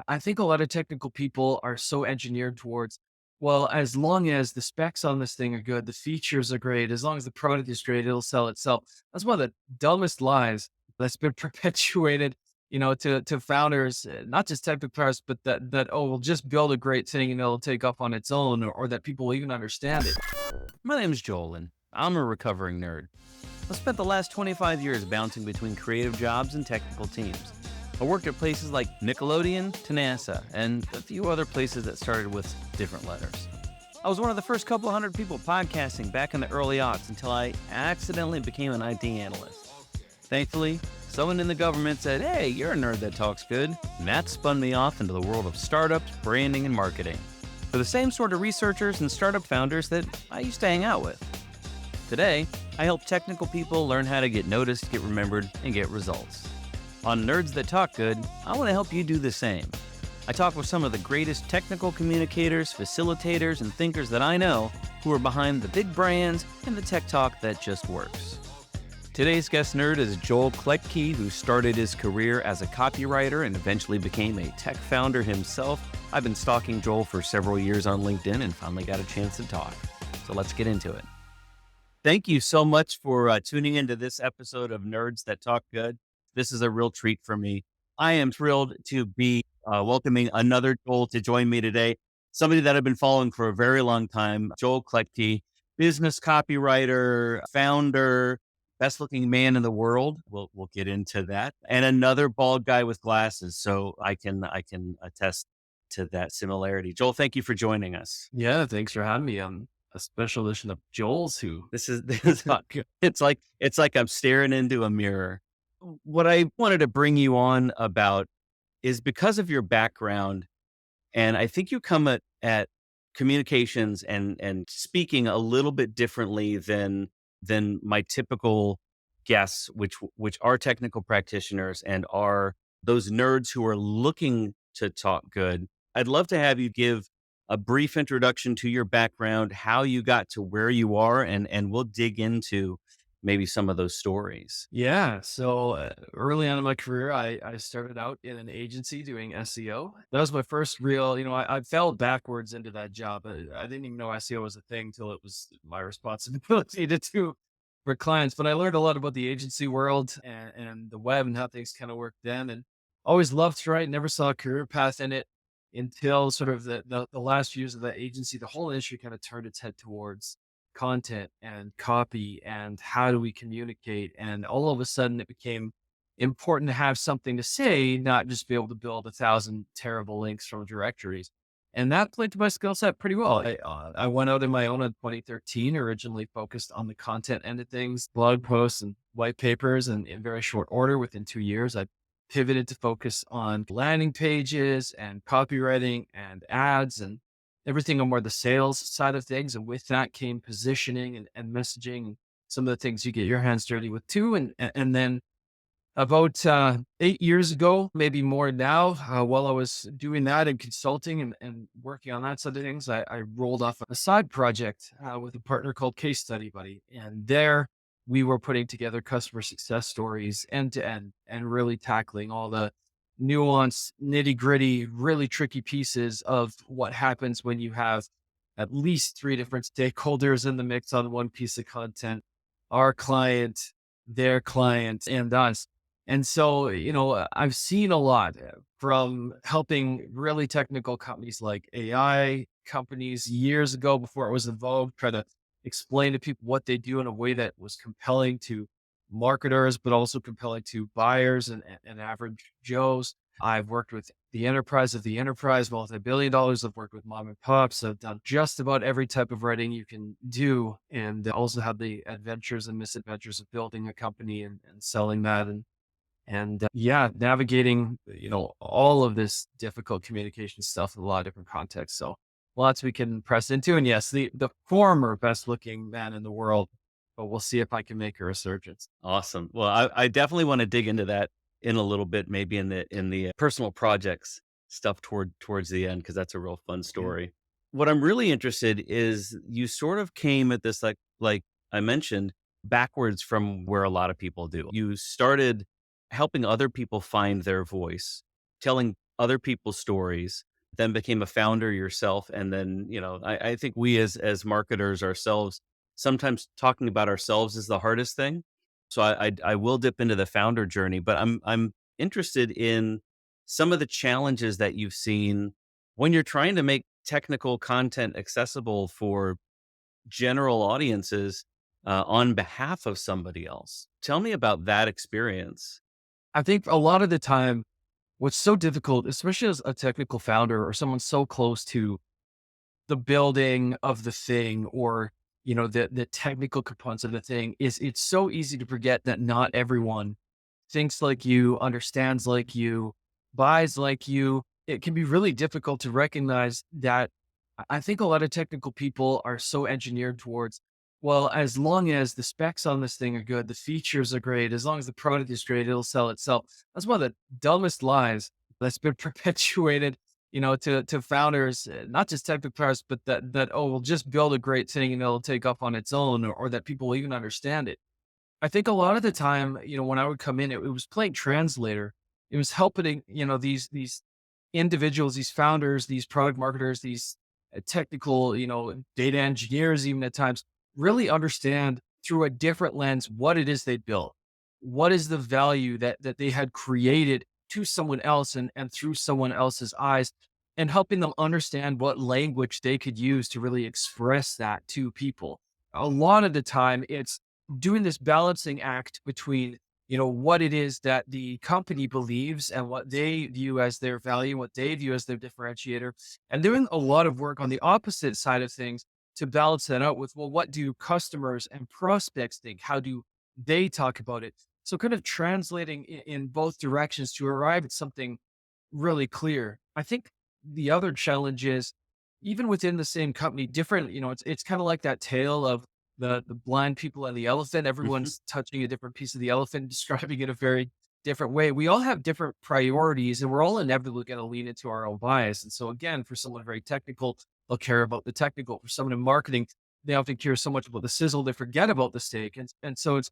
I think a lot of technical people are so engineered towards, well, as long as the specs on this thing are good, the features are great, as long as the product is great, it'll sell itself. That's one of the dumbest lies that's been perpetuated, to founders, not just technical founders, but that oh, we'll just build a great thing and it'll take off on its own, or that people will even understand it. My name's Joel, and I'm a recovering nerd. I spent the last 25 years bouncing between creative jobs and technical teams. I worked at places like Nickelodeon to NASA, and a few other places that started with different letters. I was one of the first couple hundred people podcasting back in the early aughts until I accidentally became an IT analyst. Thankfully, someone in the government said, "Hey, you're a nerd that talks good," and that spun me off into the world of startups, branding, and marketing. For the same sort of researchers and startup founders that I used to hang out with. Today, I help technical people learn how to get noticed, get remembered, and get results. On Nerds That Talk Good, I want to help you do the same. I talk with some of the greatest technical communicators, facilitators, and thinkers that I know who are behind the big brands and the tech talk that just works. Today's guest nerd is Joel Klettke, who started his career as a copywriter and eventually became a tech founder himself. I've been stalking Joel for several years on LinkedIn and finally got a chance to talk. So let's get into it. Thank you so much for tuning into this episode of Nerds That Talk Good. This is a real treat for me. I am thrilled to be welcoming another Joel to join me today. Somebody that I've been following for a very long time, Joel Klettke, business copywriter, founder, best looking man in the world. We'll get into that. And another bald guy with glasses. So I can attest to that similarity. Joel, thank you for joining us. Yeah, thanks for having me on a special edition of Joel's Who. This is not good. It's like I'm staring into a mirror. What I wanted to bring you on about is because of your background, and I think you come at communications and speaking a little bit differently than my typical guests, which are technical practitioners and are those nerds who are looking to talk good. I'd love to have you give a brief introduction to your background, how you got to where you are, and we'll dig into maybe some of those stories. Yeah. So early on in my career, I started out in an agency doing SEO. That was my first real, I fell backwards into that job. I didn't even know SEO was a thing till it was my responsibility to do for clients. But I learned a lot about the agency world and the web and how things kind of work then. And always loved to write, never saw a career path in it until sort of the last few years of that agency. The whole industry kind of turned its head towards content and copy and how do we communicate. And all of a sudden it became important to have something to say, not just be able to build 1,000 terrible links from directories. And that played to my skill set pretty well. I went out on my own in 2013, originally focused on the content end of things, blog posts and white papers. And in very short order, within 2 years, I pivoted to focus on landing pages and copywriting and ads and everything on more the sales side of things. And with that came positioning and messaging, and some of the things you get your hands dirty with too. And then about 8 years ago, maybe more now, while I was doing that and consulting and working on that side of things, I rolled off a side project with a partner called Case Study Buddy. And there we were putting together customer success stories end to end and really tackling all the nuanced, nitty gritty, really tricky pieces of what happens when you have at least three different stakeholders in the mix on one piece of content: our client, their client, and us. And so, I've seen a lot from helping really technical companies like AI companies years ago before it was in vogue, try to explain to people what they do in a way that was compelling to marketers, but also compelling to buyers and average Joes. I've worked with the enterprise of the enterprise, multi-billion dollars. I've worked with mom and pops. I've done just about every type of writing you can do. And also had the adventures and misadventures of building a company and selling that. And navigating, all of this difficult communication stuff in a lot of different contexts. So lots we can press into. And yes, the former best looking man in the world, but we'll see if I can make a resurgence. Awesome. Well, I definitely want to dig into that in a little bit, maybe in the personal projects stuff towards the end, because that's a real fun Yeah. story. What I'm really interested is you sort of came at this like I mentioned backwards from where a lot of people do. You started helping other people find their voice, telling other people's stories, then became a founder yourself, and then, I think we as marketers ourselves, sometimes talking about ourselves is the hardest thing. So I will dip into the founder journey, but I'm interested in some of the challenges that you've seen when you're trying to make technical content accessible for general audiences, on behalf of somebody else. Tell me about that experience. I think a lot of the time, what's so difficult, especially as a technical founder or someone so close to the building of the thing, or the technical components of the thing, is it's so easy to forget that not everyone thinks like you, understands like you, buys like you. It can be really difficult to recognize that. I think a lot of technical people are so engineered towards, well, as long as the specs on this thing are good, the features are great, as long as the product is great, it'll sell itself. That's one of the dumbest lies that's been perpetuated, to founders, not just technical founders, but that, oh, we'll just build a great thing and it'll take off on its own, or that people will even understand it. I think a lot of the time, when I would come in, it was playing translator. It was helping, these individuals, these founders, these product marketers, these technical, data engineers, even at times, really understand through a different lens what it is they built. What is the value that they had created to someone else, and through someone else's eyes, and helping them understand what language they could use to really express that to people. A lot of the time, it's doing this balancing act between what it is that the company believes and what they view as their value, what they view as their differentiator, and doing a lot of work on the opposite side of things to balance that out with, well, what do customers and prospects think? How do they talk about it? So kind of translating in both directions to arrive at something really clear. I think the other challenge is, even within the same company, different, it's kind of like that tale of the blind people and the elephant. Everyone's touching a different piece of the elephant, describing it a very different way. We all have different priorities, and we're all inevitably going to lean into our own bias. And so again, for someone very technical, they'll care about the technical. For someone in marketing, they often care so much about the sizzle, they forget about the steak. And so it's,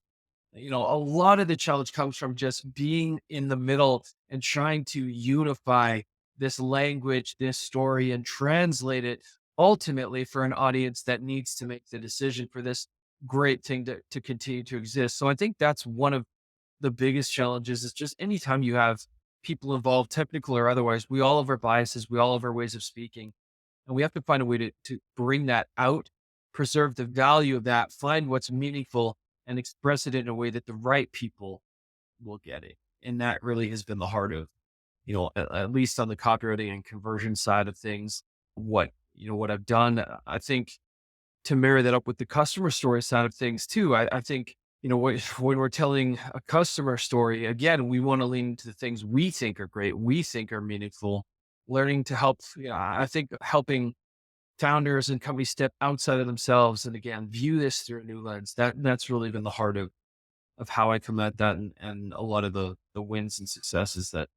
a lot of the challenge comes from just being in the middle and trying to unify this language, this story, and translate it ultimately for an audience that needs to make the decision for this great thing to continue to exist. So I think that's one of the biggest challenges, is just anytime you have people involved, technical or otherwise, we all have our biases, we all have our ways of speaking, and we have to find a way to bring that out, preserve the value of that, find what's meaningful, and express it in a way that the right people will get it. And that really has been the heart of, at least on the copywriting and conversion side of things, what I've done. I think to marry that up with the customer story side of things too, I think, when we're telling a customer story, again, we want to lean into the things we think are great, we think are meaningful, learning to help, I think helping founders and companies step outside of themselves and again view this through a new lens. That's really been the heart of how I come at that, and a lot of the wins and successes that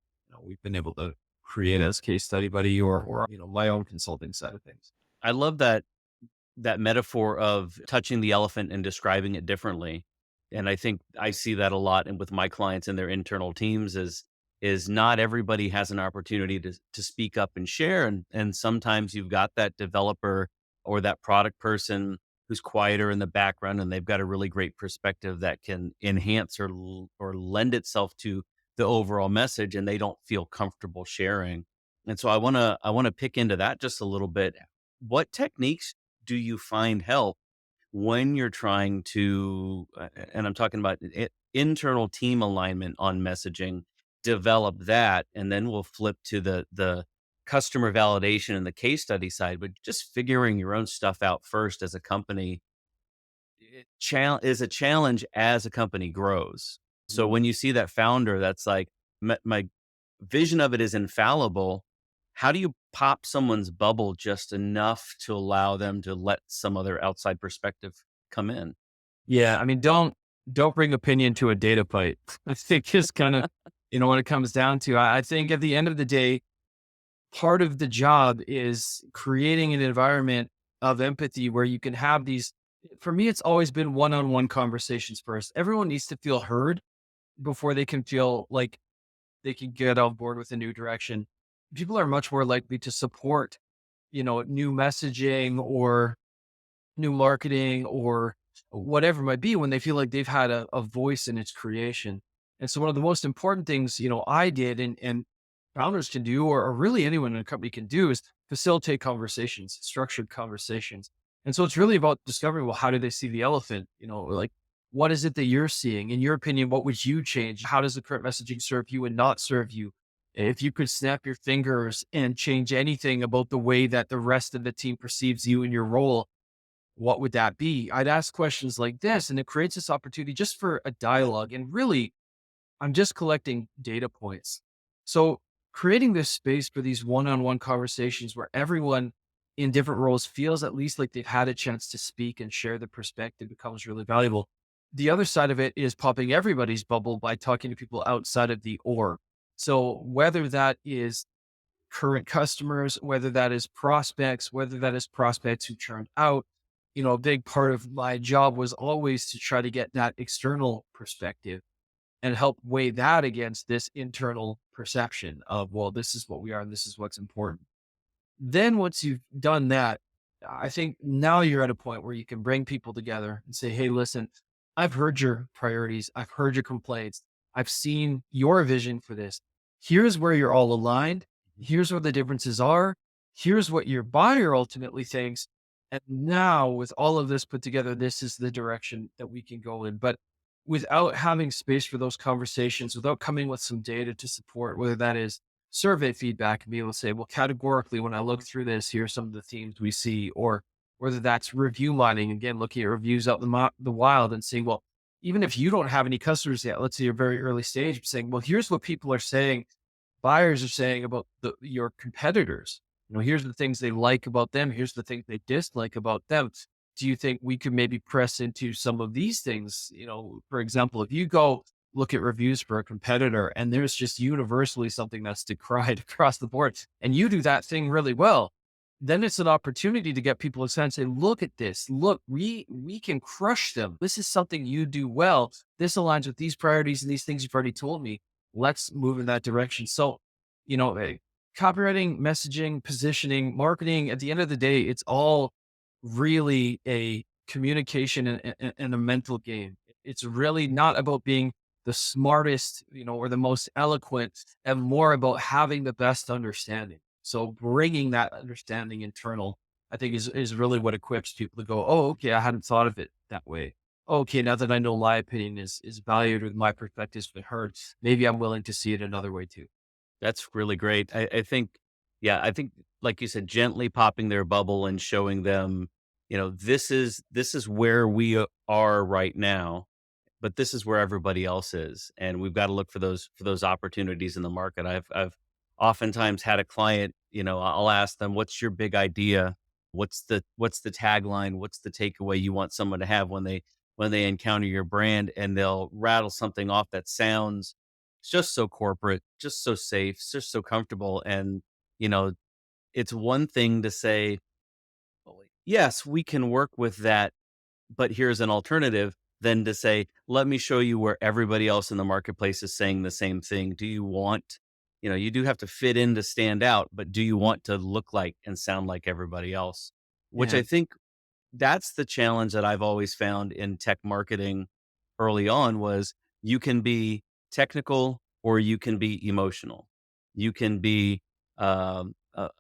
we've been able to create as case study buddy, or my own consulting side of things. I love that metaphor of touching the elephant and describing it differently. And I think I see that a lot and with my clients and their internal teams is not everybody has an opportunity to speak up and share. And sometimes you've got that developer or that product person who's quieter in the background, and they've got a really great perspective that can enhance or lend itself to the overall message, and they don't feel comfortable sharing. And so I want to pick into that just a little bit. What techniques do you find help when you're trying to, and I'm talking about internal team alignment on messaging, develop that, and then we'll flip to the customer validation and the case study side, but just figuring your own stuff out first as a company is a challenge as a company grows. So when you see that founder that's like, my vision of it is infallible, how do you pop someone's bubble just enough to allow them to let some other outside perspective come in? Yeah, I mean, don't bring opinion to a data fight. I think is kind of, what it comes down to. I think at the end of the day, part of the job is creating an environment of empathy where you can have these. For me, it's always been one-on-one conversations first. Everyone needs to feel heard before they can feel like they can get on board with a new direction. people are much more likely to support, new messaging or new marketing or whatever it might be when they feel like they've had a voice in its creation. And so one of the most important things, I did and founders can do, or really anyone in a company can do, is facilitate conversations, structured conversations. And so it's really about discovering, well, how do they see the elephant? Like, what is it that you're seeing? In your opinion, what would you change? How does the current messaging serve you and not serve you? If you could snap your fingers and change anything about the way that the rest of the team perceives you in your role, what would that be? I'd ask questions like this, and it creates this opportunity just for a dialogue. And really, I'm just collecting data points. So, creating this space for these one on one conversations where everyone in different roles feels at least like they've had a chance to speak and share the perspective becomes really valuable. The other side of it is popping everybody's bubble by talking to people outside of the org. So, whether that is current customers, whether that is prospects, whether that is prospects who churned out. A big part of my job was always to try to get that external perspective and help weigh that against this internal perception of, well, this is what we are and this is what's important. Then once you've done that, I think now you're at a point where you can bring people together and say, hey, listen, I've heard your priorities. I've heard your complaints. I've seen your vision for this. Here's where you're all aligned. Here's where the differences are. Here's what your buyer ultimately thinks. And now, with all of this put together, this is the direction that we can go in. But without having space for those conversations, without coming with some data to support, whether that is survey feedback and be able to say, well, categorically, when I look through this, here are some of the themes we see, or whether that's review mining, again, looking at reviews out in the wild and saying, well, even if you don't have any customers yet, let's say you're very early stage, saying, well, here's what people are saying, buyers are saying about your competitors. Here's the things they like about them. Here's the things they dislike about them. Do you think we could maybe press into some of these things? For example, if you go look at reviews for a competitor and there's just universally something that's decried across the board and you do that thing really well, then it's an opportunity to get people to say, look at this. Look, we can crush them. This is something you do well. This aligns with these priorities and these things you've already told me. Let's move in that direction. So, copywriting, messaging, positioning, marketing, at the end of the day, it's all really a communication and a mental game. It's really not about being the smartest, or the most eloquent, and more about having the best understanding. So bringing that understanding internal, I think is really what equips people to go, oh, okay, I hadn't thought of it that way. Okay, now that I know my opinion is valued or my perspective's been heard, maybe I'm willing to see it another way too. That's really great. I think, yeah, I think, like you said, gently popping their bubble and showing them, this is where we are right now, but this is where everybody else is, and we've got to look for those opportunities in the market. I've oftentimes had a client, I'll ask them, "What's your big idea? What's the tagline? What's the takeaway you want someone to have when they encounter your brand?" And they'll rattle something off that sounds just so corporate, just so safe, just so comfortable. And you know, it's one thing to say, "Yes, we can work with that, but here's an alternative," than to say, let me show you where everybody else in the marketplace is saying the same thing. Do you want, you do have to fit in to stand out, but do you want to look like and sound like everybody else? Which Yeah. I think that's the challenge that I've always found in tech marketing early on was you can be technical or you can be emotional. You can be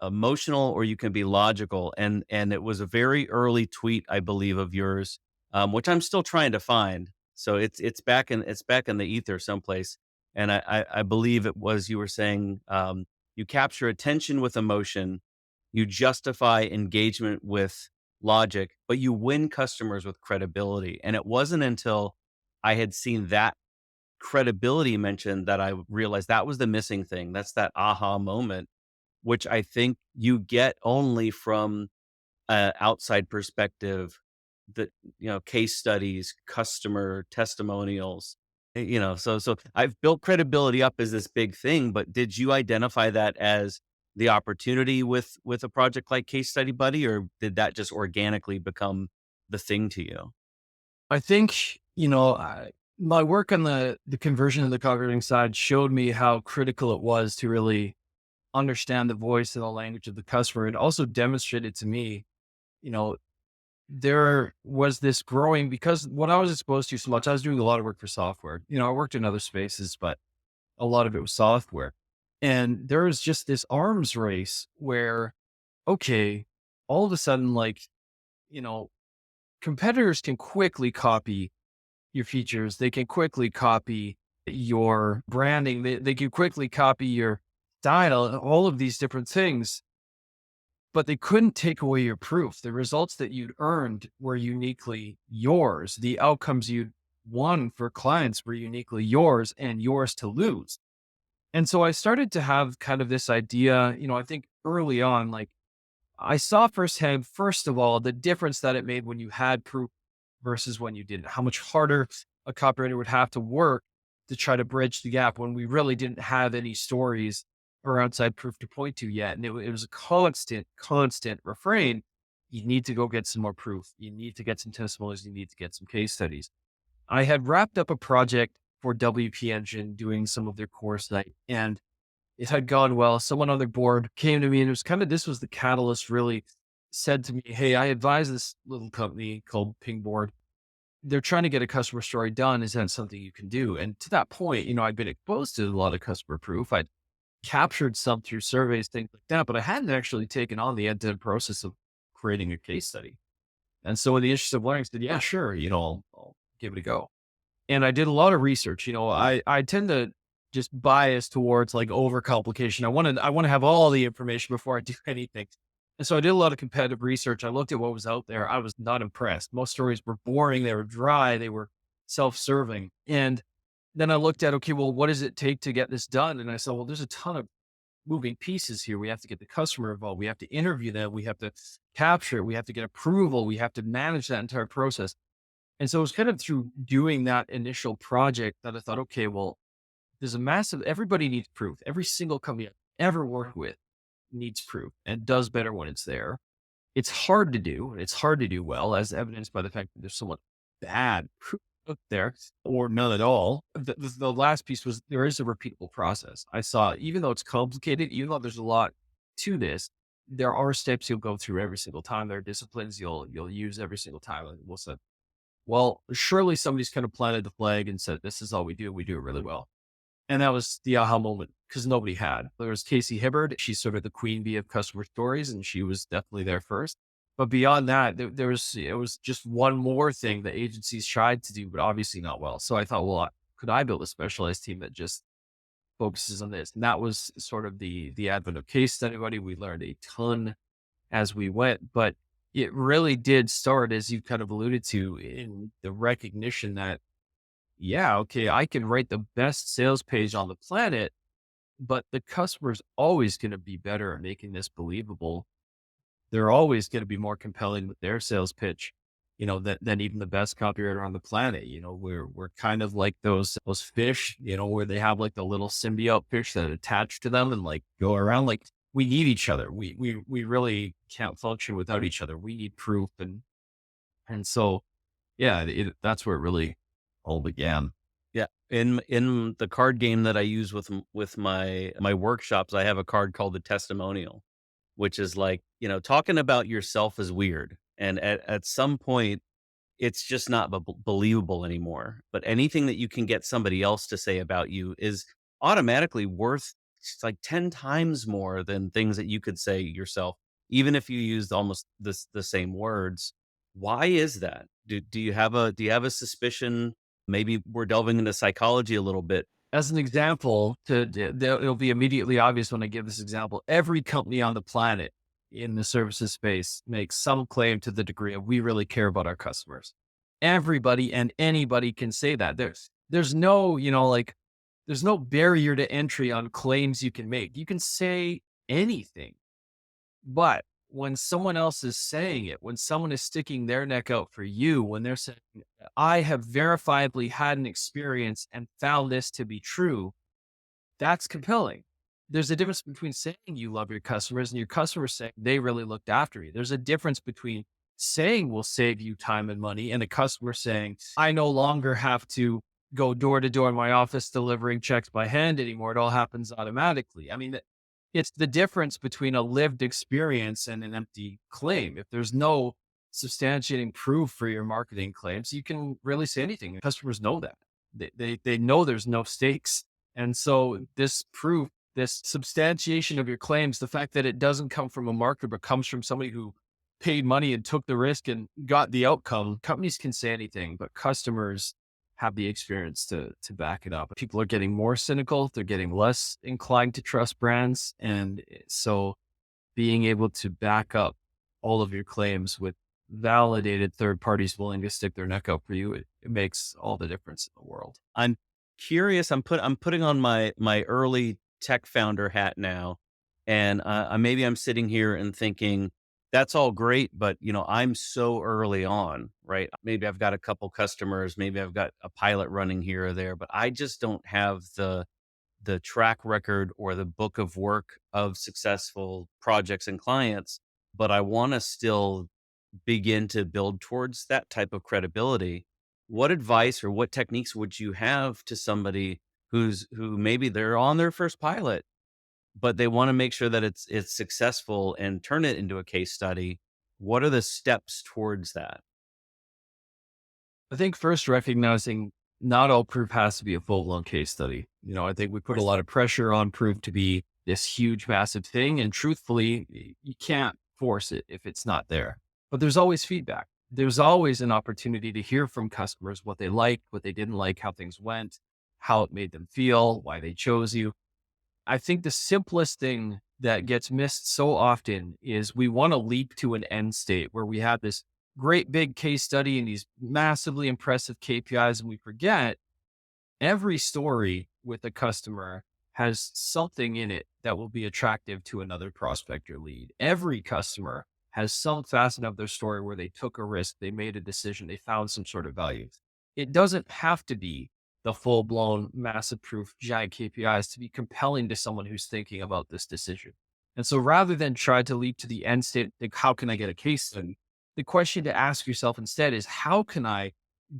emotional or you can be logical. And it was a very early tweet, I believe, of yours, which I'm still trying to find. So it's back in the ether someplace. And I believe it was you were saying you capture attention with emotion, you justify engagement with logic, but you win customers with credibility. And it wasn't until I had seen that credibility mentioned that I realized that was the missing thing. That's that aha moment, which I think you get only from outside perspective, the case studies, customer testimonials. So I've built credibility up as this big thing, but did you identify that as the opportunity with a project like Case Study Buddy, or did that just organically become the thing to you? I think, my work on the conversion of the copywriting side showed me how critical it was to really understand the voice and the language of the customer. It also demonstrated to me, you know, there was this growing because what I was exposed to so much, I was doing a lot of work for software. I worked in other spaces, but a lot of it was software. And there was just this arms race where, okay, all of a sudden, like, you know, competitors can quickly copy your features. They can quickly copy your branding. They can quickly copy your style, all of these different things, but they couldn't take away your proof. The results that you'd earned were uniquely yours. The outcomes you'd won for clients were uniquely yours and yours to lose. And so I started to have kind of this idea, I think early on, like I saw firsthand, first of all, the difference that it made when you had proof versus when you didn't, how much harder a copywriter would have to work to try to bridge the gap when we really didn't have any stories or outside proof to point to yet. And it was a constant refrain. You need to go get some more proof. You need to get some testimonials. You need to get some case studies. I had wrapped up a project for WP Engine doing some of their core site, and it had gone well. Someone on their board came to me and it was kind of, this was the catalyst really said to me, hey, I advise this little company called Pingboard. They're trying to get a customer story done. Is that something you can do? And to that point, I'd been exposed to a lot of customer proof. I'd captured some through surveys, things like that, but I hadn't actually taken on the end-to-end process of creating a case study. And so in the interest of learning, I said, yeah, sure, I'll give it a go. And I did a lot of research. I tend to just bias towards like overcomplication. I want to have all the information before I do anything. And so I did a lot of competitive research. I looked at what was out there. I was not impressed. Most stories were boring. They were dry. They were self-serving. And then I looked at, okay, well, what does it take to get this done? And I said, well, there's a ton of moving pieces here. We have to get the customer involved. We have to interview them. We have to capture it. We have to get approval. We have to manage that entire process. And so it was kind of through doing that initial project that I thought, okay, well, there's a massive, everybody needs proof. Every single company I've ever worked with needs proof and does better when it's there. It's hard to do. It's hard to do well, as evidenced by the fact that there's so much bad proof out there or none at all. The last piece was there is a repeatable process. I saw, even though it's complicated, even though there's a lot to this, there are steps you'll go through every single time. There are disciplines you'll use every single time. And we'll say, well, surely somebody's kind of planted the flag and said, this is all we do. We do it really well. And that was the aha moment because nobody had. There was Casey Hibbard. She's sort of the queen bee of customer stories, and she was definitely there first. But beyond that, it was just one more thing that agencies tried to do, but obviously not well. So I thought, well, could I build a specialized team that just focuses on this? And that was sort of the advent of case study buddy. We learned a ton as we went, but it really did start, as you kind of alluded to, in the recognition that, yeah, okay, I can write the best sales page on the planet, but the customer's always going to be better at making this believable. They're always going to be more compelling with their sales pitch, than even the best copywriter on the planet. We're kind of like those fish, where they have like the little symbiote fish that attach to them and like go around. Like we need each other. We really can't function without each other. We need proof, and so yeah, that's where it really all began. Yeah. In the card game that I use with my workshops, I have a card called the testimonial, which is like, talking about yourself is weird. And at some point, it's just not believable anymore. But anything that you can get somebody else to say about you is automatically worth like 10 times more than things that you could say yourself, even if you used almost the same words. Why is that? Do you have a suspicion? Maybe we're delving into psychology a little bit. As an example, it'll be immediately obvious when I give this example. Every company on the planet in the services space makes some claim to the degree of we really care about our customers. Everybody and anybody can say that. There's no, there's no barrier to entry on claims you can make. You can say anything. But when someone else is saying it, when someone is sticking their neck out for you, when they're saying, I have verifiably had an experience and found this to be true, that's compelling. There's a difference between saying you love your customers and your customers saying they really looked after you. There's a difference between saying we'll save you time and money and a customer saying, I no longer have to go door to door in my office delivering checks by hand anymore. It all happens automatically. I mean, It's the difference between a lived experience and an empty claim. If there's no substantiating proof for your marketing claims, you can really say anything. Customers know that. They know there's no stakes. And so this proof, this substantiation of your claims, the fact that it doesn't come from a marketer, but comes from somebody who paid money and took the risk and got the outcome. Companies can say anything, but customers have the experience to back it up. People are getting more cynical, they're getting less inclined to trust brands. And so being able to back up all of your claims with validated third parties willing to stick their neck out for you, it makes all the difference in the world. I'm curious. I'm putting on my early tech founder hat now, and maybe I'm sitting here and thinking that's all great, but I'm so early on, right? Maybe I've got a couple customers, maybe I've got a pilot running here or there, but I just don't have the track record or the book of work of successful projects and clients. But I want to still begin to build towards that type of credibility. What advice or what techniques would you have to somebody who maybe they're on their first pilot, but they want to make sure that it's successful and turn it into a case study? What are the steps towards that? I think first recognizing not all proof has to be a full blown case study. I think we put a lot of pressure on proof to be this huge, massive thing. And truthfully, you can't force it if it's not there. But there's always feedback. There's always an opportunity to hear from customers what they liked, what they didn't like, how things went, how it made them feel, why they chose you. I think the simplest thing that gets missed so often is we want to leap to an end state where we have this great big case study and these massively impressive KPIs, and we forget every story with a customer has something in it that will be attractive to another prospect or lead. Every customer has some facet of their story where they took a risk, they made a decision, they found some sort of value. It doesn't have to be the full blown massive proof giant KPIs to be compelling to someone who's thinking about this decision. And so rather than try to leap to the end state, think, how can I get a case study? The question to ask yourself instead is, how can I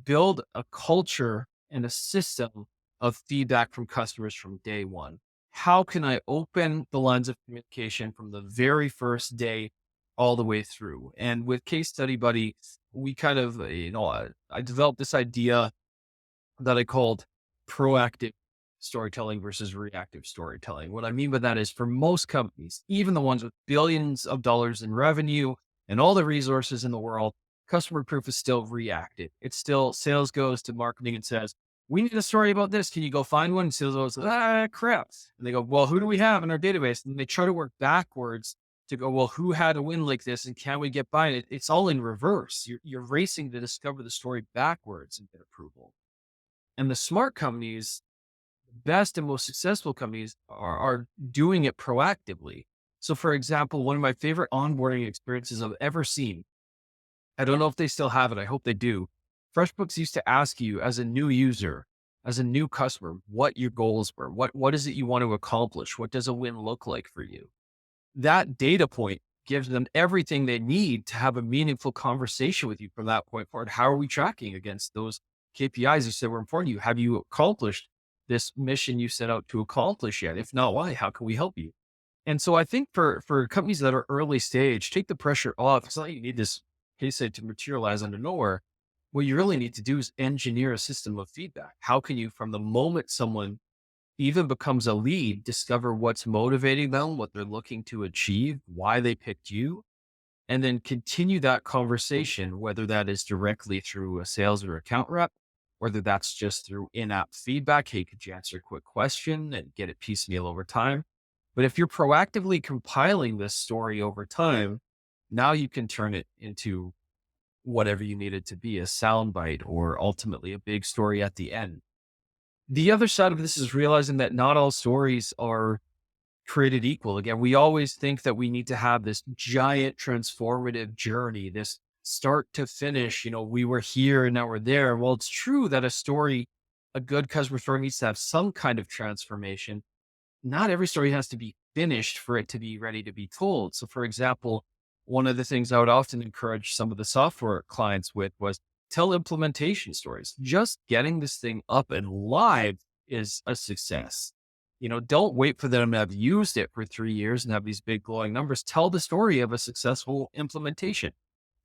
build a culture and a system of feedback from customers from day one? How can I open the lines of communication from the very first day all the way through? And with Case Study Buddy, we kind of, I developed this idea that I called proactive storytelling versus reactive storytelling. What I mean by that is, for most companies, even the ones with billions of dollars in revenue and all the resources in the world, customer proof is still reactive. It's still sales goes to marketing and says, we need a story about this. Can you go find one? And sales goes, crap. And they go, well, who do we have in our database? And they try to work backwards to go, well, who had a win like this? And can we get by it? It's all in reverse. You're racing to discover the story backwards and get approval. And the smart companies, best and most successful companies are doing it proactively. So for example, one of my favorite onboarding experiences I've ever seen, I don't know if they still have it, I hope they do. FreshBooks used to ask you as a new user, as a new customer, what your goals were. What is it you want to accomplish? What does a win look like for you? That data point gives them everything they need to have a meaningful conversation with you from that point forward. How are we tracking against those KPIs you said were important to you? Have you accomplished this mission you set out to accomplish yet? If not, why? How can we help you? And so I think for companies that are early stage, take the pressure off. It's not like you need this case study to materialize out of nowhere. What you really need to do is engineer a system of feedback. How can you, from the moment someone even becomes a lead, discover what's motivating them, what they're looking to achieve, why they picked you, and then continue that conversation, whether that is directly through a sales or account rep, whether that's just through in-app feedback. Hey, could you answer a quick question, and get it piecemeal over time? But if you're proactively compiling this story over time, now you can turn it into whatever you need it to be, a soundbite or ultimately a big story at the end. The other side of this is realizing that not all stories are created equal. Again, we always think that we need to have this giant transformative journey, this start to finish, we were here and now we're there. Well, it's true that a good customer story needs to have some kind of transformation. Not every story has to be finished for it to be ready to be told. So for example, one of the things I would often encourage some of the software clients with was tell implementation stories. Just getting this thing up and live is a success. Don't wait for them to have used it for 3 years and have these big glowing numbers. Tell the story of a successful implementation.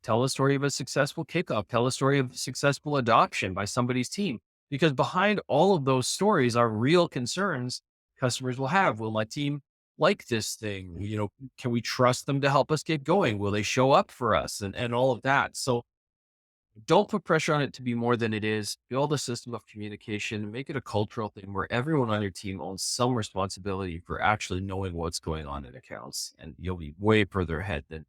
Tell the story of a successful kickoff. Tell the story of successful adoption by somebody's team. Because behind all of those stories are real concerns customers will have. Will my team like this thing? Can we trust them to help us get going? Will they show up for us and all of that? So don't put pressure on it to be more than it is. Build a system of communication, make it a cultural thing where everyone on your team owns some responsibility for actually knowing what's going on in accounts. And you'll be way further ahead than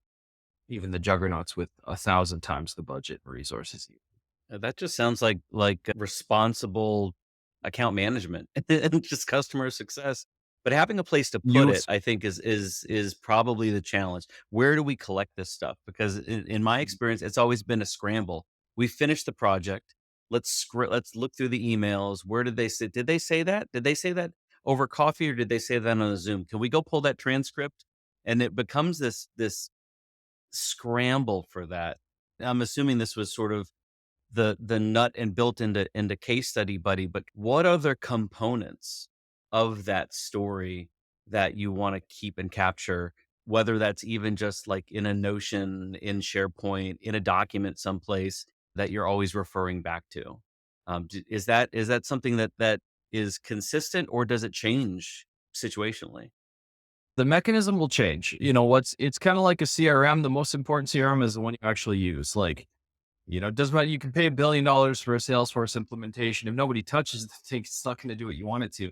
even the juggernauts with 1,000 times the budget and resources. That just sounds like responsible account management and just customer success. But having a place to put You it, I think is probably the challenge. Where do we collect this stuff? Because in my experience, it's always been a scramble. We finished the project. Let's look through the emails. Where did they say? Did they say that? Did they say that over coffee, or did they say that on a Zoom? Can we go pull that transcript? And it becomes this scramble for that. I'm assuming this was sort of the nut and built into case study buddy, but what other components of that story that you want to keep and capture, whether that's even just like in a Notion, in SharePoint, in a document someplace that you're always referring back to? Is that something that is consistent, or does it change situationally? The mechanism will change. It's kind of like a CRM. The most important CRM is the one you actually use. Like, it doesn't matter. You can pay $1 billion for a Salesforce implementation. If nobody touches the thing, it's not going to do what you want it to.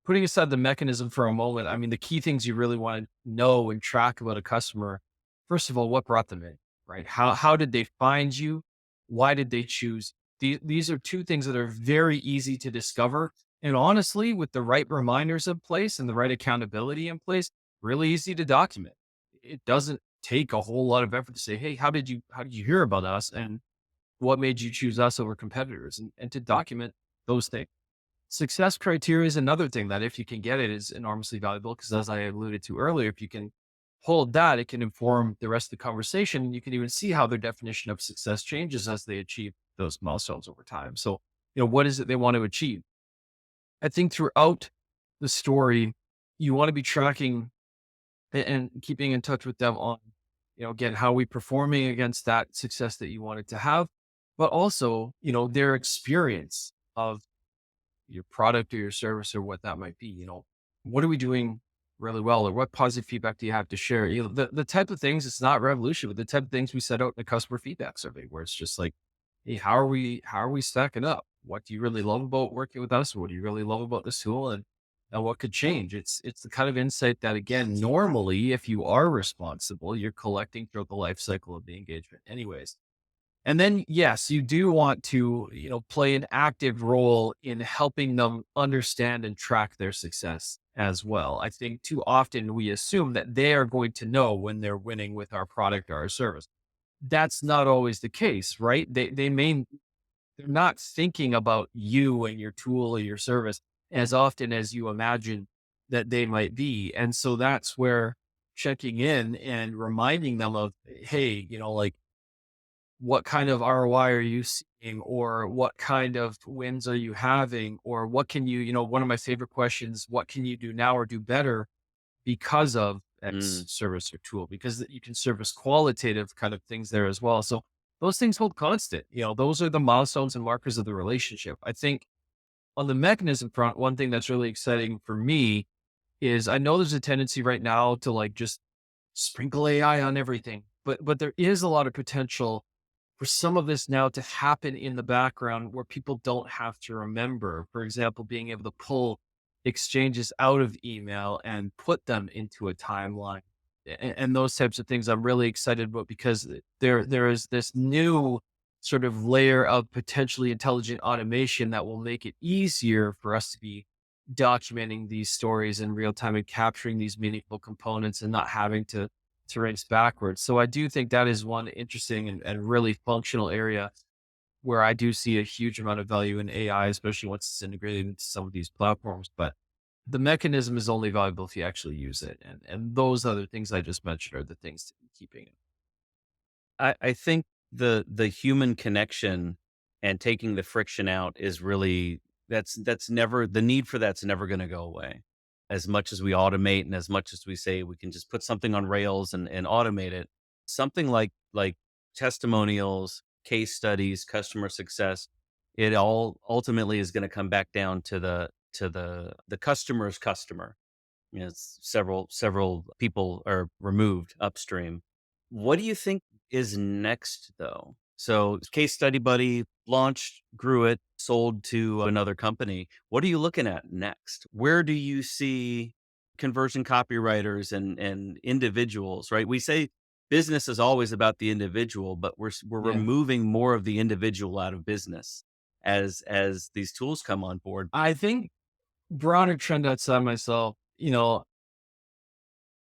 Putting aside the mechanism for a moment, I mean, the key things you really want to know and track about a customer, first of all, what brought them in, right? How did they find you? Why did they choose? These are two things that are very easy to discover. And honestly, with the right reminders in place and the right accountability in place, really easy to document. It doesn't take a whole lot of effort to say, hey, how did you hear about us? And what made you choose us over competitors, and to document those things. Success criteria is another thing that if you can get it is enormously valuable because as I alluded to earlier, if you can hold that, it can inform the rest of the conversation. And you can even see how their definition of success changes as they achieve those milestones over time. So, what is it they want to achieve? I think throughout the story, you want to be tracking and keeping in touch with them on, again, how we performing against that success that you wanted to have, but also, their experience of your product or your service or what that might be. What are we doing really well, or what positive feedback do you have to share? The type of things, it's not revolutionary, but the type of things we set out in a customer feedback survey, where it's just like, hey, how are we stacking up? What do you really love about working with us? What do you really love about this tool? And what could change? It's the kind of insight that, again, normally, if you are responsible, you're collecting throughout the life cycle of the engagement anyways. And then, yes, you do want to, play an active role in helping them understand and track their success as well. I think too often we assume that they are going to know when they're winning with our product or our service. That's not always the case, right? They're not thinking about you and your tool or your service as often as you imagine that they might be. And so that's where checking in and reminding them of, hey, like, what kind of ROI are you seeing, or what kind of wins are you having, or what can one of my favorite questions, what can you do now or do better because of X Mm. service or tool? Because you can service qualitative kind of things there as well. So those things hold constant. Those are the milestones and markers of the relationship. I think on the mechanism front, one thing that's really exciting for me is I know there's a tendency right now to like just sprinkle AI on everything, but there is a lot of potential for some of this now to happen in the background where people don't have to remember. For example, being able to pull exchanges out of email and put them into a timeline, and those types of things I'm really excited about, because there is this new sort of layer of potentially intelligent automation that will make it easier for us to be documenting these stories in real time and capturing these meaningful components and not having to race backwards. So I do think that is one interesting and really functional area where I do see a huge amount of value in AI, especially once it's integrated into some of these platforms. But the mechanism is only valuable if you actually use it. And those other things I just mentioned are the things to be keeping it. I think the human connection and taking the friction out is really that's never the need for that's never going to go away. as much as we automate and as much as we say we can just put something on rails and automate it, something like testimonials, case studies, customer success, it all ultimately is going to come back down to the customer's customer. You know, it's several people are removed upstream. What do you think is next, though? So, case study buddy launched, grew it, sold to another company. What are you looking at next? Where do you see conversion copywriters and individuals? Right? We say business is always about the individual, but we're Yeah. removing more of the individual out of business as these tools come on board. I think broader trend outside myself,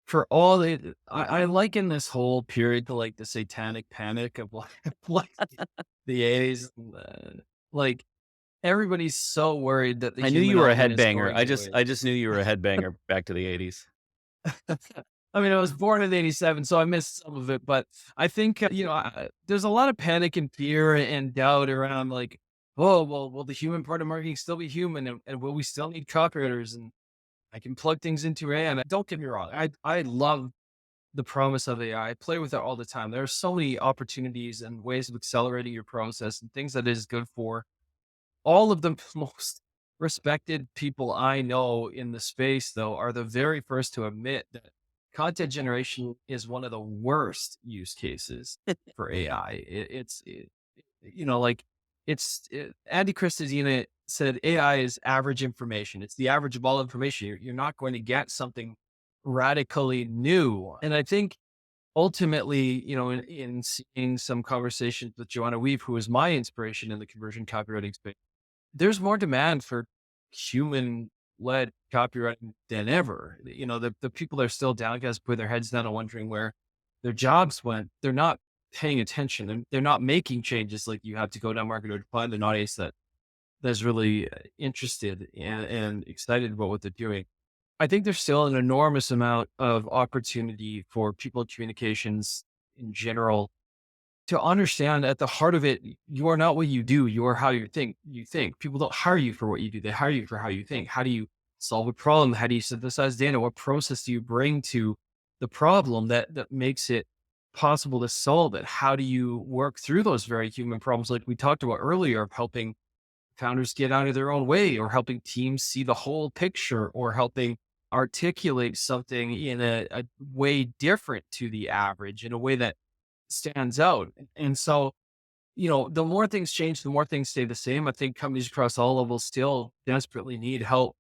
for all the I liken this whole period to like the satanic panic of like, like the 80s. Like everybody's so worried that the I knew human you were a element is headbanger. going I away. just knew you were a headbanger back to the '80s. I mean, I was born in '87, so I missed some of it, but I think, there's a lot of panic and fear and doubt around like, oh, well, will the human part of marketing still be human? And will we still need copywriters? And I can plug things into AI. And don't get me wrong. I love the promise of AI. I play with it all the time. There are so many opportunities and ways of accelerating your process and things that it is good for. All of the most respected people I know in the space, though, are the very first to admit that content generation is one of the worst use cases for AI. Like Andy Christodina said, AI is average information. It's the average of all information. You're not going to get something radically new. And I think ultimately, in seeing some conversations with Joanna Weave, who is my inspiration in the conversion copywriting space, there's more demand for human led copywriting than ever. The people that are still downcast, put their heads down and wondering where their jobs went. They're not paying attention and they're not making changes like you have to go down market or to find an audience that's really interested and excited about what they're doing. I think there's still an enormous amount of opportunity for people communications in general to understand at the heart of it, you are not what you do. You are how you think. People don't hire you for what you do. They hire you for how you think. How do you solve a problem? How do you synthesize data? What process do you bring to the problem that makes it possible to solve it? How do you work through those very human problems like we talked about earlier of helping founders get out of their own way or helping teams see the whole picture or helping articulate something in a way different to the average in a way that stands out. And so, the more things change, the more things stay the same. I think companies across all levels still desperately need help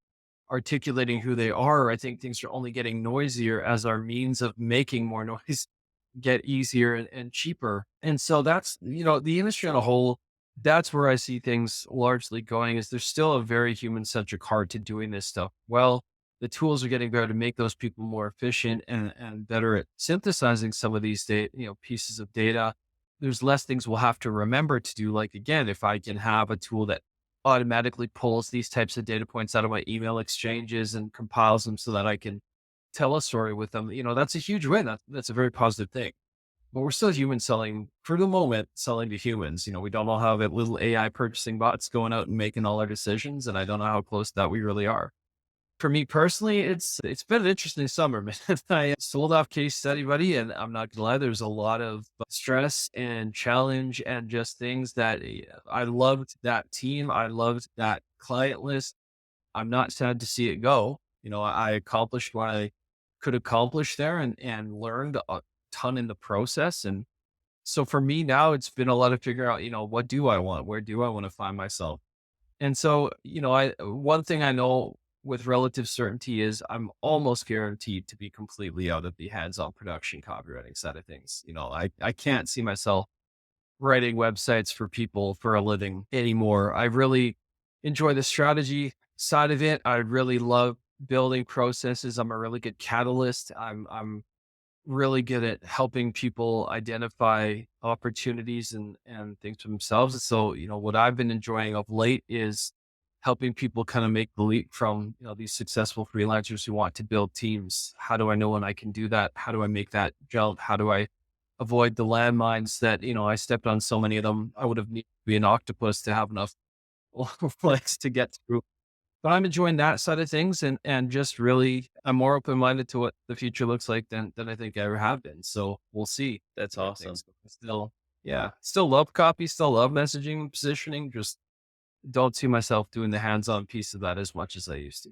articulating who they are. I think things are only getting noisier as our means of making more noise get easier and cheaper. And so that's, the industry on a whole, that's where I see things largely going is there's still a very human centric heart to doing this stuff. Well, the tools are getting better to make those people more efficient and better at synthesizing some of these pieces of data. There's less things we'll have to remember to do. Like again, if I can have a tool that automatically pulls these types of data points out of my email exchanges and compiles them so that I can tell a story with them, that's a huge win. That's a very positive thing. But we're still humans selling for the moment, selling to humans. We don't all have little AI purchasing bots going out and making all our decisions. And I don't know how close to that we really are. For me personally, it's been an interesting summer, man. I sold off Case Study Buddy, and I'm not gonna lie, there's a lot of stress and challenge and just things that I loved that team. I loved that client list. I'm not sad to see it go. I accomplished what I could accomplish there and learned a ton in the process. And so for me now, it's been a lot of figure out, what do I want? Where do I want to find myself? And so, one thing I know with relative certainty is I'm almost guaranteed to be completely out of the hands-on production copywriting side of things. I can't see myself writing websites for people for a living anymore. I really enjoy the strategy side of it. I really love building processes. I'm a really good catalyst. I'm really good at helping people identify opportunities and things for themselves. And so, what I've been enjoying of late is helping people kind of make the leap from, these successful freelancers who want to build teams. How do I know when I can do that? How do I make that jump? How do I avoid the landmines that, I stepped on so many of them. I would have needed to be an octopus to have enough legs to get through. but I'm enjoying that side of things, and just really I'm more open-minded to what the future looks like than I think I ever have been. So we'll see That's where things awesome. go. Still, yeah, still love copy, still love messaging and positioning. Just don't see myself doing the hands-on piece of that as much as I used to.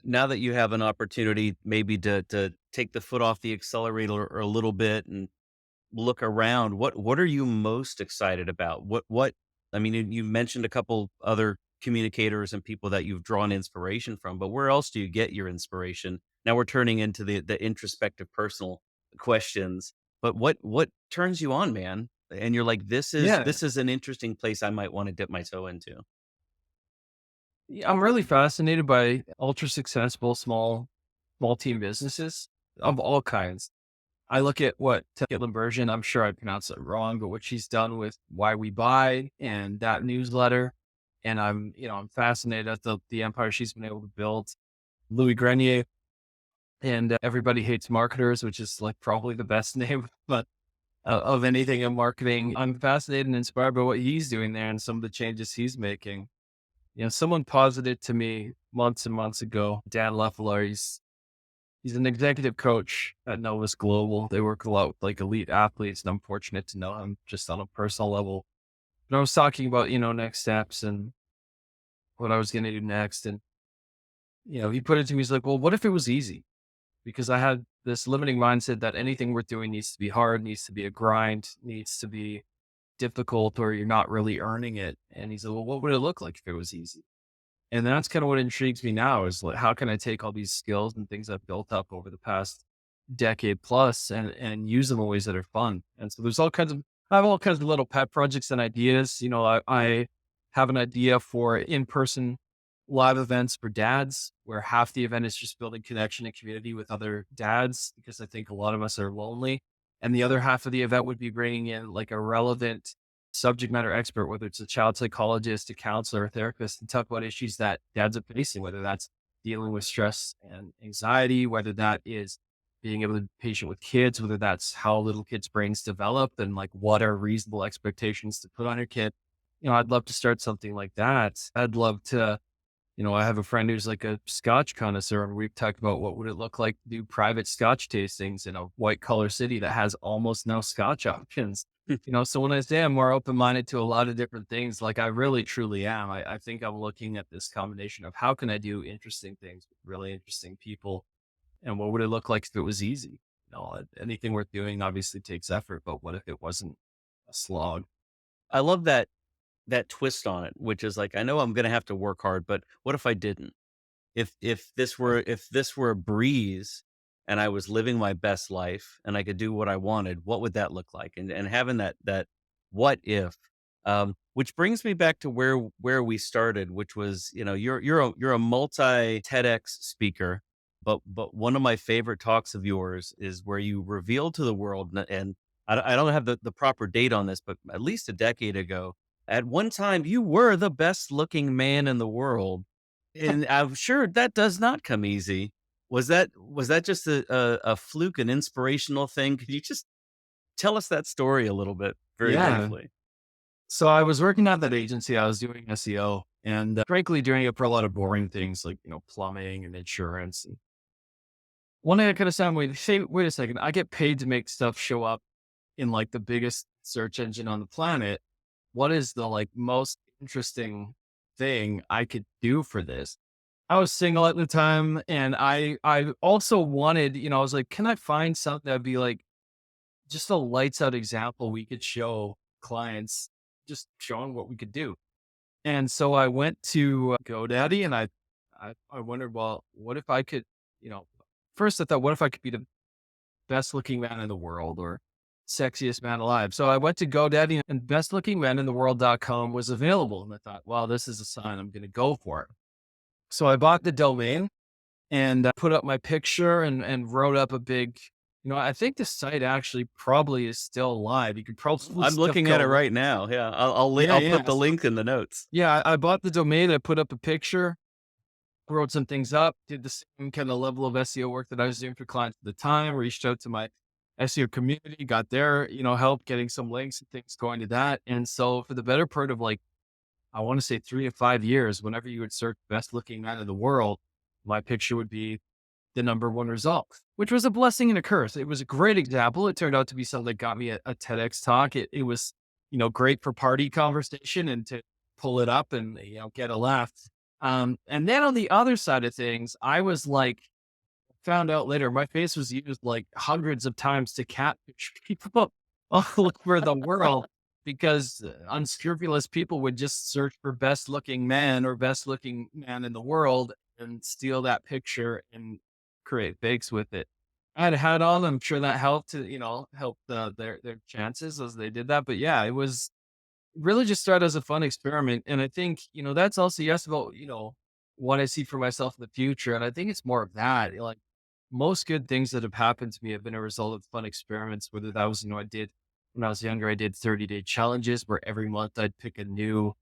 Now that you have an opportunity maybe to take the foot off the accelerator a little bit and look around, what are you most excited about? What I mean, you mentioned a couple other communicators and people that you've drawn inspiration from, but where else do you get your inspiration? Now we're turning into the introspective personal questions, but what turns you on, man? And you're like, Yeah, this is an interesting place I might want to dip my toe into. yeah, I'm really fascinated by ultra successful small team businesses of all kinds. I look at what Caitlin Bergen, I'm sure I pronounced it wrong, but what she's done with Why We Buy and that newsletter. And I'm fascinated at the empire she's been able to build. Louis Grenier and Everybody Hates Marketers, which is like probably the best name, but of anything in marketing. I'm fascinated and inspired by what he's doing there and some of the changes he's making. Someone posited to me months and months ago, Dan Leffler, he's an executive coach at Novus Global. They work a lot with like elite athletes, and I'm fortunate to know him just on a personal level. But I was talking about, next steps and what I was going to do next. And, he put it to me, he's like, well, what if it was easy? Because I had this limiting mindset that anything worth doing needs to be hard, needs to be a grind, needs to be difficult, or you're not really earning it. And he said, well, what would it look like if it was easy? And that's kind of what intrigues me now is like, how can I take all these skills and things I've built up over the past decade plus and use them in ways that are fun. And so I have all kinds of little pet projects and ideas. I have an idea for in-person live events for dads where half the event is just building connection and community with other dads, because I think a lot of us are lonely. And the other half of the event would be bringing in like a relevant subject matter expert, whether it's a child psychologist, a counselor, a therapist, and talk about issues that dads are facing, whether that's dealing with stress and anxiety, whether that is being able to be patient with kids, whether that's how little kids' brains develop and like what are reasonable expectations to put on your kid. I'd love to start something like that. I'd love to, I have a friend who's like a Scotch connoisseur, and we've talked about what would it look like to do private Scotch tastings in a white collar city that has almost no Scotch options. So when I say I'm more open minded to a lot of different things, like I really truly am. I think I'm looking at this combination of how can I do interesting things with really interesting people, and what would it look like if it was easy? Anything worth doing obviously takes effort, but what if it wasn't a slog? I love that twist on it, which is like, I know I'm gonna have to work hard, but what if I didn't? If this were a breeze and I was living my best life and I could do what I wanted, what would that look like? And having that what if, which brings me back to where we started, which was, you're a multi TEDx speaker, but one of my favorite talks of yours is where you reveal to the world, and I don't have the proper date on this, but at least a decade ago, at one time you were the best looking man in the world, and I'm sure that does not come easy. Was that just a fluke, an inspirational thing? Could you just tell us that story a little bit, very Yeah. briefly? So I was working at that agency. I was doing SEO and frankly doing it for a lot of boring things like, plumbing and insurance. And one day I could have said, wait a second, I get paid to make stuff show up in like the biggest search engine on the planet. What is the like most interesting thing I could do for this? I was single at the time and I also wanted, I was like, can I find something that'd be like just a lights out example we could show clients, just showing what we could do. And so I went to GoDaddy and I wondered, well, what if I could, you know, first I thought, what if I could be the best looking man in the world or sexiest man alive? So I went to GoDaddy and bestlookingmanintheworld.com was available. And I thought, wow, this is a sign, I'm going to go for it. So I bought the domain and put up my picture and wrote up a big, I think the site actually probably is still live. You could probably I'm still looking at it go. right now. Yeah, Yeah, I'll yeah. put the link in the notes. Yeah, I bought the domain. I put up a picture, wrote some things up, did the same kind of level of SEO work that I was doing for clients at the time, reached out to my SEO community, got their, help getting some links and things going to that. And so for the better part of like I want to say 3 to 5 years, whenever you would search best looking man in the world, my picture would be the number one result, which was a blessing and a curse. It was a great example. It turned out to be something that got me a TEDx talk. It was, great for party conversation and to pull it up and, get a laugh. And then on the other side of things, I was like, found out later, my face was used like hundreds of times to catfish people all over the world because unscrupulous people would just search for best looking man or best looking man in the world and steal that picture and create fakes with it. I had a hat on. I'm sure that helped to, help their chances as they did that. But yeah, it was really just started as a fun experiment. And I think, that's also yes about, what I see for myself in the future. And I think it's more of that. Like most good things that have happened to me have been a result of fun experiments, whether that was, I did when I was younger, I did 30-day challenges where every month I'd pick a new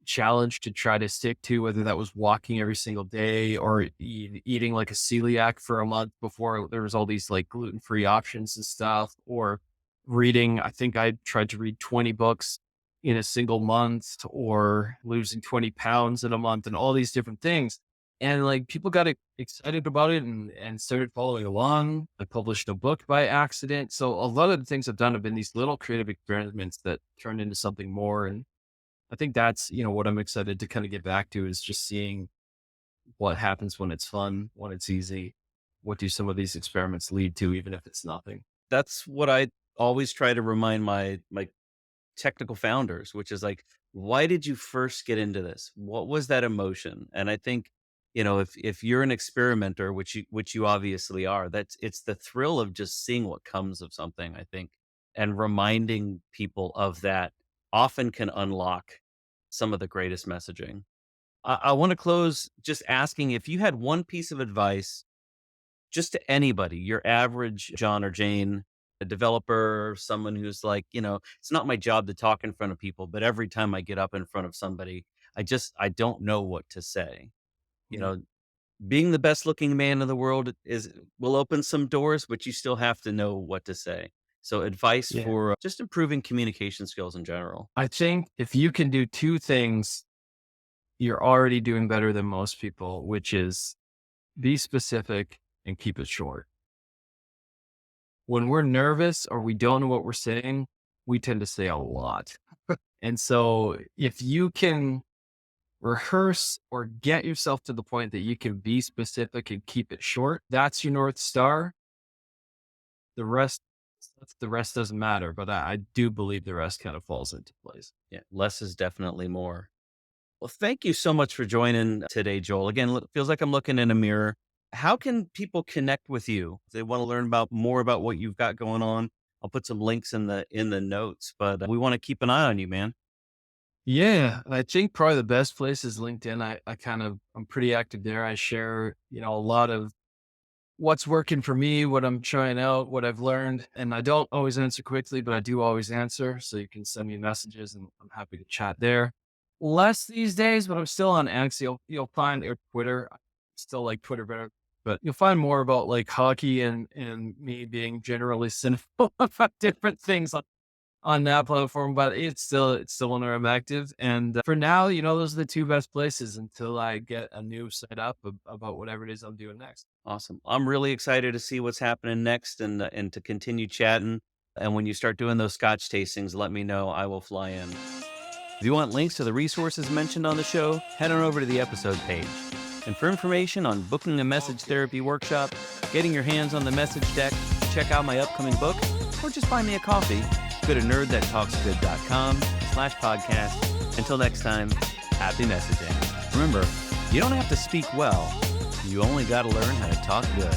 challenge to try to stick to, whether that was walking every single day or eating like a celiac for a month before there was all these like gluten-free options and stuff, or reading. I think I tried to read 20 books in a single month, or losing 20 pounds in a month, and all these different things. And like people got excited about it and started following along. I published a book by accident. So a lot of the things I've done have been these little creative experiments that turned into something more. And I think that's, what I'm excited to kind of get back to is just seeing what happens when it's fun, when it's easy. What do some of these experiments lead to, even if it's nothing? That's what I always try to remind my technical founders, which is like, why did you first get into this? What was that emotion? And I think, if you're an experimenter, which you obviously are, it's the thrill of just seeing what comes of something, I think, and reminding people of that often can unlock some of the greatest messaging. I want to close just asking if you had one piece of advice just to anybody, your average John or Jane, a developer, someone who's like, it's not my job to talk in front of people, but every time I get up in front of somebody, I don't know what to say. You Mm. know, being the best looking man in the world will open some doors, but you still have to know what to say. So advice Yeah. for just improving communication skills in general. I think if you can do two things, you're already doing better than most people, which is be specific and keep it short. When we're nervous or we don't know what we're saying, we tend to say a lot. And so if you can rehearse or get yourself to the point that you can be specific and keep it short, that's your North Star. The rest, the rest doesn't matter, but I do believe the rest kind of falls into place. Yeah, less is definitely more. Well, thank you so much for joining today, Joel. Again, feels like I'm looking in a mirror. How can people connect with you if they want to learn about more about what you've got going on? I'll put some links in the notes, but we want to keep an eye on you, man. Yeah, I think probably the best place is LinkedIn. I'm pretty active there. I share, a lot of what's working for me, what I'm trying out, what I've learned. And I don't always answer quickly, but I do always answer. So you can send me messages and I'm happy to chat there. Less these days, but I'm still on X. You'll find or Twitter. I still like Twitter better, but you'll find more about like hockey and me being generally cynical about different things on that platform, but it's still one where I'm active. And for now, those are the two best places until I get a new setup about whatever it is I'm doing next. Awesome. I'm really excited to see what's happening next and to continue chatting. And when you start doing those scotch tastings, let me know. I will fly in. If you want links to the resources mentioned on the show, head on over to the episode page. And for information on booking a message therapy workshop, getting your hands on the message deck, check out my upcoming book, or just buy me a coffee, go to nerdthattalksgood.com/podcast. Until next time, happy messaging. Remember, you don't have to speak well. You only got to learn how to talk good.